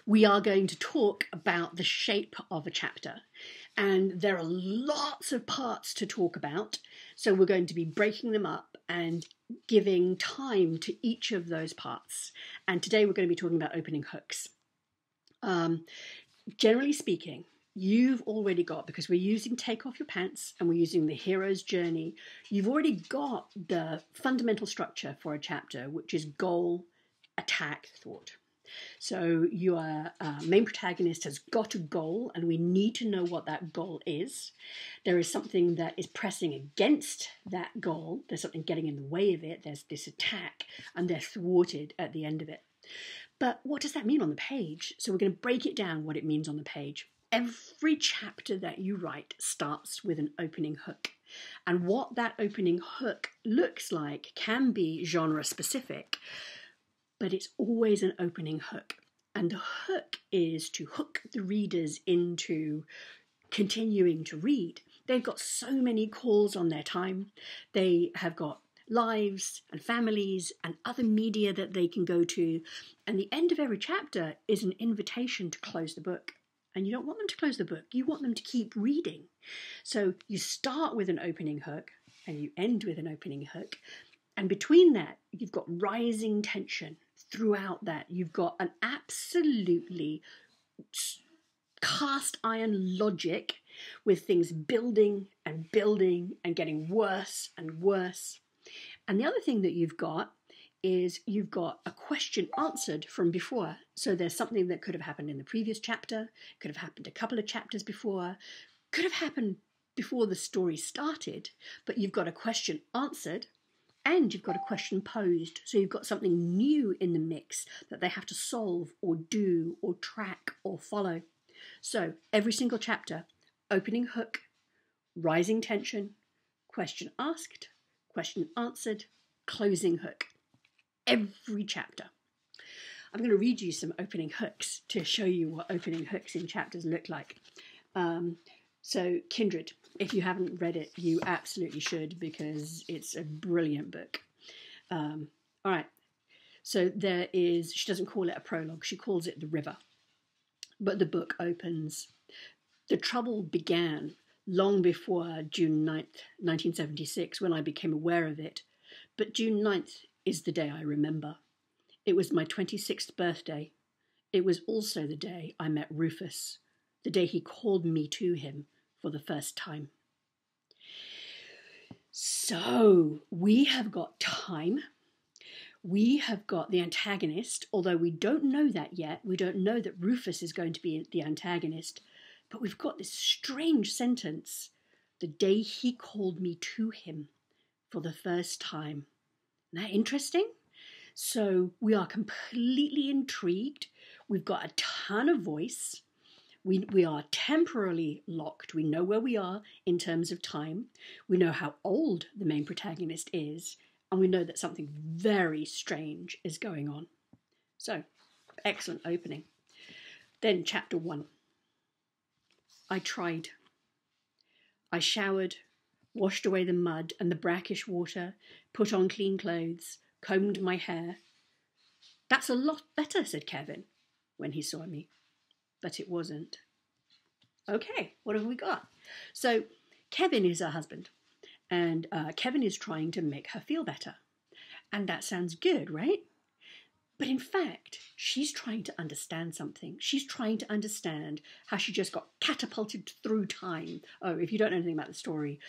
we are going to talk about the shape of a chapter. And there are lots of parts to talk about. So we're going to be breaking them up and giving time to each of those parts. And today we're going to be talking about opening hooks. Generally speaking, you've already got, because we're using Take Off Your Pants and we're using the hero's journey, you've already got the fundamental structure for a chapter, which is goal, attack, thwart. So your main protagonist has got a goal, and we need to know what that goal is. There is something that is pressing against that goal. There's something getting in the way of it. There's this attack, and they're thwarted at the end of it. But what does that mean on the page? So we're going to break it down what it means on the page. Every chapter that you write starts with an opening hook. And what that opening hook looks like can be genre specific, but it's always an opening hook. And the hook is to hook the readers into continuing to read. They've got so many calls on their time. They have got lives and families and other media that they can go to. And the end of every chapter is an invitation to close the book. And you don't want them to close the book. You want them to keep reading. So you start with an opening hook and you end with an opening hook. And between that, you've got rising tension. Throughout that, you've got an absolutely cast iron logic with things building and getting worse and worse. And the other thing that you've got is you've got a question answered from before. So there's something that could have happened in the previous chapter, could have happened a couple of chapters before, could have happened before the story started, but you've got a question answered. And you've got a question posed, so you've got something new in the mix that they have to solve or do or track or follow. So every single chapter, opening hook, rising tension, question asked, question answered, closing hook. Every chapter. I'm going to read you some opening hooks to show you what opening hooks in chapters look like. So Kindred, if you haven't read it, you absolutely should, because it's a brilliant book. All right. So there is, she doesn't call it a prologue, she calls it The River. But the book opens. The trouble began long before June 9th, 1976, when I became aware of it. But June 9th is the day I remember. It was my 26th birthday. It was also the day I met Rufus, the day he called me to him for the first time. So we have got time. We have got the antagonist, although we don't know that yet. We don't know that Rufus is going to be the antagonist. But we've got this strange sentence, the day he called me to him for the first time. Isn't that interesting? So we are completely intrigued. We've got a ton of voice. We are temporarily locked. We know where we are in terms of time. We know how old the main protagonist is. And we know that something very strange is going on. So, excellent opening. Then chapter 1. I tried. I showered, washed away the mud and the brackish water, put on clean clothes, combed my hair. That's a lot better, said Kevin when he saw me. But it wasn't. Okay, what have we got? So Kevin is her husband, and Kevin is trying to make her feel better. And that sounds good, right? But in fact, she's trying to understand something. She's trying to understand how she just got catapulted through time. Oh, if you don't know anything about the story,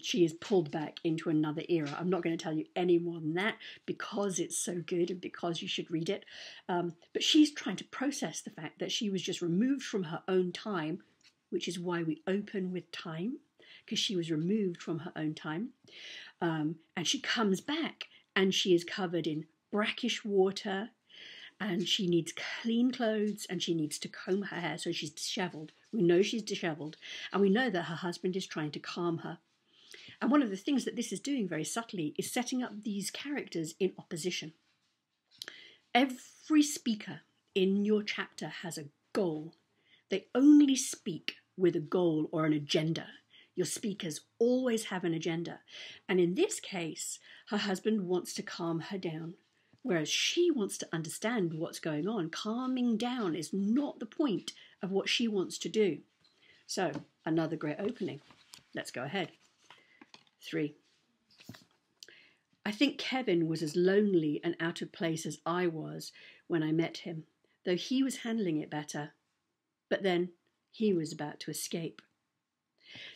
she is pulled back into another era. I'm not going to tell you any more than that because it's so good and because you should read it. But she's trying to process the fact that she was just removed from her own time, which is why we open with time, because she was removed from her own time. And she comes back and she is covered in brackish water, and she needs clean clothes, and she needs to comb her hair, so she's dishevelled. We know she's dishevelled, and we know that her husband is trying to calm her. And one of the things that this is doing very subtly is setting up these characters in opposition. Every speaker in your chapter has a goal. They only speak with a goal or an agenda. Your speakers always have an agenda. And in this case, her husband wants to calm her down. whereas she wants to understand what's going on. Calming down is not the point of what she wants to do. So, another great opening. Let's go ahead. 3. I think Kevin was as lonely and out of place as I was when I met him, though he was handling it better. But then he was about to escape.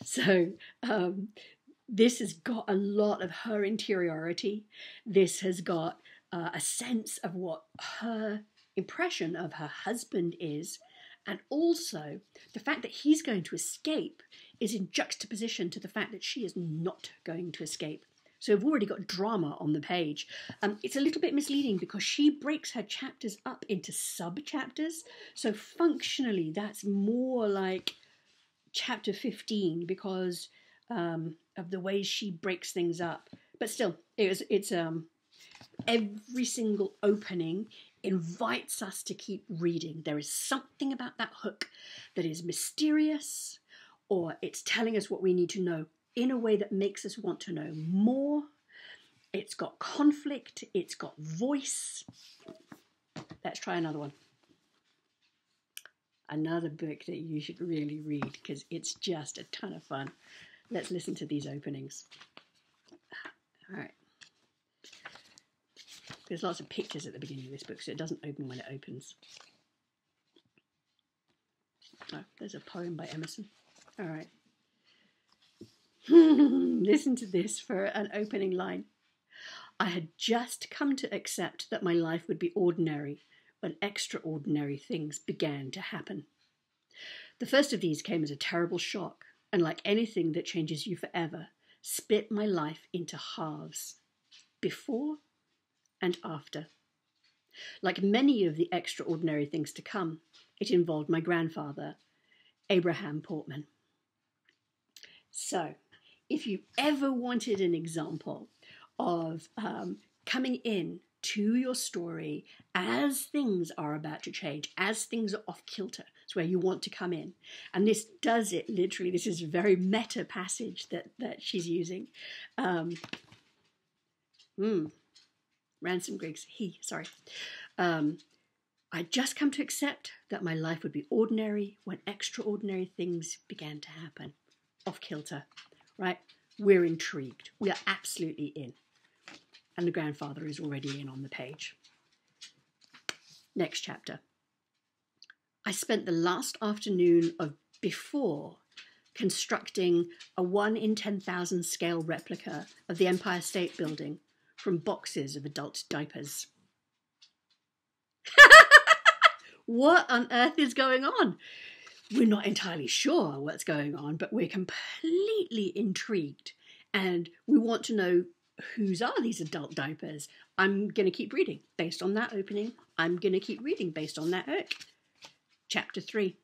So this has got a lot of her interiority. This has got a sense of what her impression of her husband is. And also the fact that he's going to escape is in juxtaposition to the fact that she is not going to escape. So we've already got drama on the page. It's a little bit misleading because she breaks her chapters up into sub-chapters. So functionally, that's more like chapter 15 because of the way she breaks things up. But still, it's every single opening invites us to keep reading. There is something about that hook that is mysterious, or it's telling us what we need to know in a way that makes us want to know more. It's got conflict, it's got voice. Let's try another one. Another book that you should really read because it's just a ton of fun. Let's listen to these openings. All right. There's lots of pictures at the beginning of this book, so it doesn't open when it opens. Oh, there's a poem by Emerson. All right. Listen to this for an opening line. I had just come to accept that my life would be ordinary when extraordinary things began to happen. The first of these came as a terrible shock, and like anything that changes you forever, split my life into halves, before and after. Like many of the extraordinary things to come, it involved my grandfather, Abraham Portman. So, if you ever wanted an example of coming in to your story as things are about to change, as things are off kilter, it's where you want to come in. And this does it literally. This is a very meta passage that she's using. Ransom Griggs, I'd just come to accept that my life would be ordinary when extraordinary things began to happen. Off kilter, right? We're intrigued. We are absolutely in. And the grandfather is already in on the page. Next chapter. I spent the last afternoon of before constructing a 1 in 10,000 scale replica of the Empire State Building from boxes of adult diapers. What on earth is going on? We're not entirely sure what's going on, but we're completely intrigued. And we want to know, whose are these adult diapers? I'm going to keep reading based on that opening. I'm going to keep reading based on that hook. Chapter 3.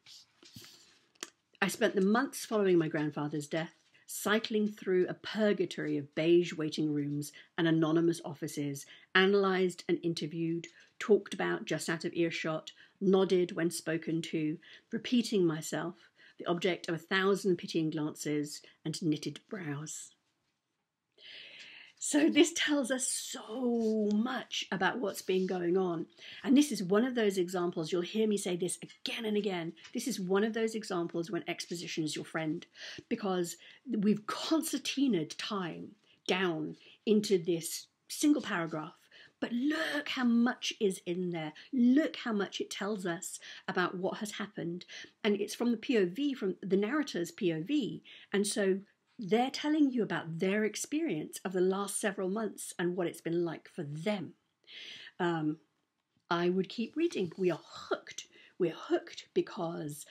I spent the months following my grandfather's death cycling through a purgatory of beige waiting rooms and anonymous offices, analysed and interviewed, talked about just out of earshot, nodded when spoken to, repeating myself, the object of 1,000 pitying glances and knitted brows. So this tells us so much about what's been going on. And this is one of those examples, you'll hear me say this again and again, this is one of those examples when exposition is your friend, because we've concertinaed time down into this single paragraph. But look how much is in there. Look how much it tells us about what has happened. And it's from the POV, from the narrator's POV. And so they're telling you about their experience of the last several months and what it's been like for them. I would keep reading. We are hooked. We're hooked because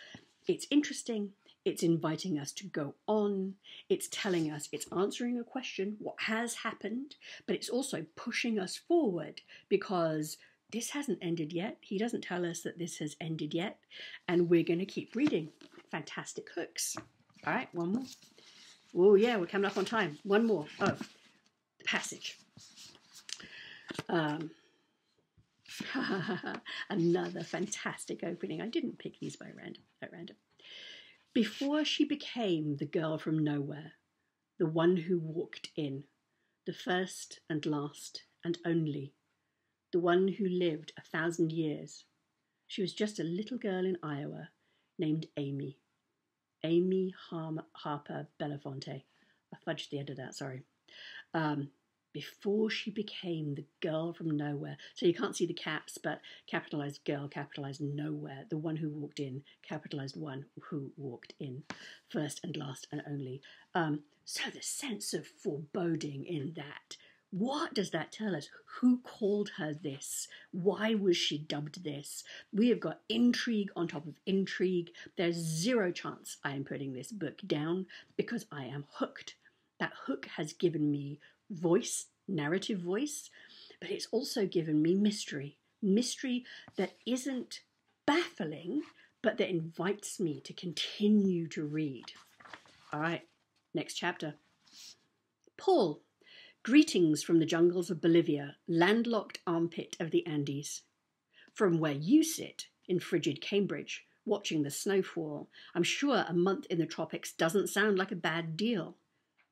it's interesting. It's inviting us to go on. It's telling us, it's answering a question, what has happened, but it's also pushing us forward because this hasn't ended yet. He doesn't tell us that this has ended yet, and we're going to keep reading. Fantastic hooks. All right, one more. Oh, yeah, we're coming up on time. One more. Oh, the passage. Another fantastic opening. I didn't pick these at random. Before she became the girl from nowhere, the one who walked in, the first and last and only, the one who lived 1,000 years. She was just a little girl in Iowa named Amy. Amy Harper Belafonte. I fudged the end of that, sorry. Before she became the girl from nowhere. So you can't see the caps, but capitalized girl, capitalized nowhere. The one who walked in, capitalized one who walked in. First and last and only. So the sense of foreboding in that. What does that tell us? Who called her this? Why was she dubbed this? We have got intrigue on top of intrigue. There's zero chance I am putting this book down because I am hooked. That hook has given me voice, narrative voice, but it's also given me mystery. Mystery that isn't baffling, but that invites me to continue to read. All right, next chapter. Paul. Greetings from the jungles of Bolivia, landlocked armpit of the Andes. From where you sit, in frigid Cambridge, watching the snowfall, I'm sure a month in the tropics doesn't sound like a bad deal.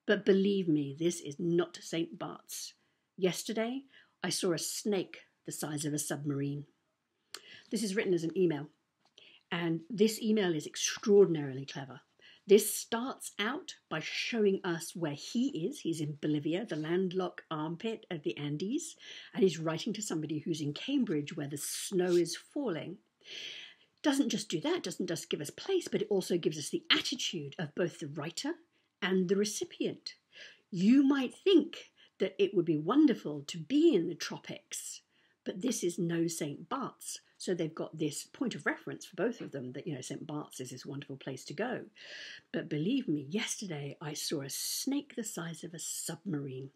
But believe me, this is not St. Bart's. Yesterday, I saw a snake the size of a submarine. This is written as an email, and this email is extraordinarily clever. This starts out by showing us where he is. He's in Bolivia, the landlocked armpit of the Andes, and he's writing to somebody who's in Cambridge where the snow is falling. Doesn't just do that, doesn't just give us place, but it also gives us the attitude of both the writer and the recipient. You might think that it would be wonderful to be in the tropics, but this is no St. Bart's. So they've got this point of reference for both of them that, St. Bart's is this wonderful place to go. But believe me, yesterday I saw a snake the size of a submarine.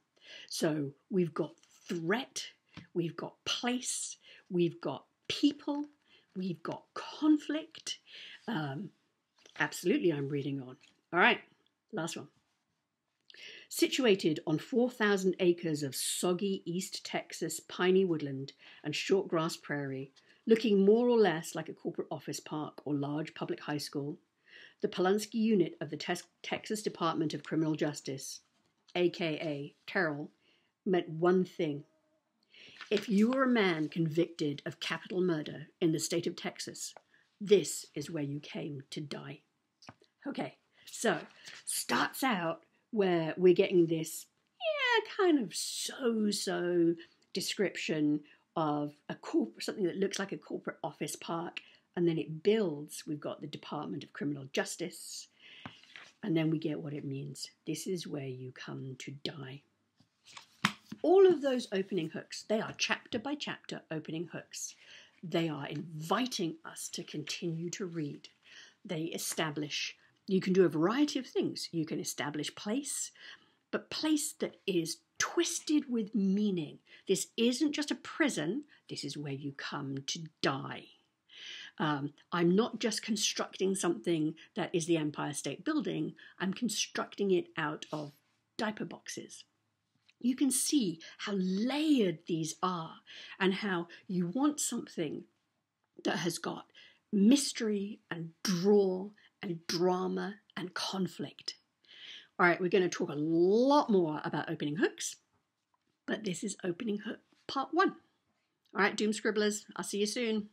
So we've got threat, we've got place, we've got people, we've got conflict. Absolutely, I'm reading on. All right, last one. Situated on 4,000 acres of soggy East Texas piney woodland and short grass prairie, looking more or less like a corporate office park or large public high school, the Pulaski unit of the Texas Department of Criminal Justice, aka Terrell, meant one thing. If you were a man convicted of capital murder in the state of Texas, this is where you came to die. Okay, so starts out where we're getting this, kind of so-so description of something that looks like a corporate office park, and then it builds. We've got the Department of Criminal Justice, and then we get what it means. This is where you come to die. All of those opening hooks, they are chapter by chapter opening hooks. They are inviting us to continue to read. They establish, you can do a variety of things. You can establish place, but place that is twisted with meaning. This isn't just a prison. This is where you come to die. I'm not just constructing something that is the Empire State Building. I'm constructing it out of diaper boxes. You can see how layered these are and how you want something that has got mystery and draw and drama and conflict. All right, we're going to talk a lot more about opening hooks, but this is opening hook part 1. All right, Doom Scribblers, I'll see you soon.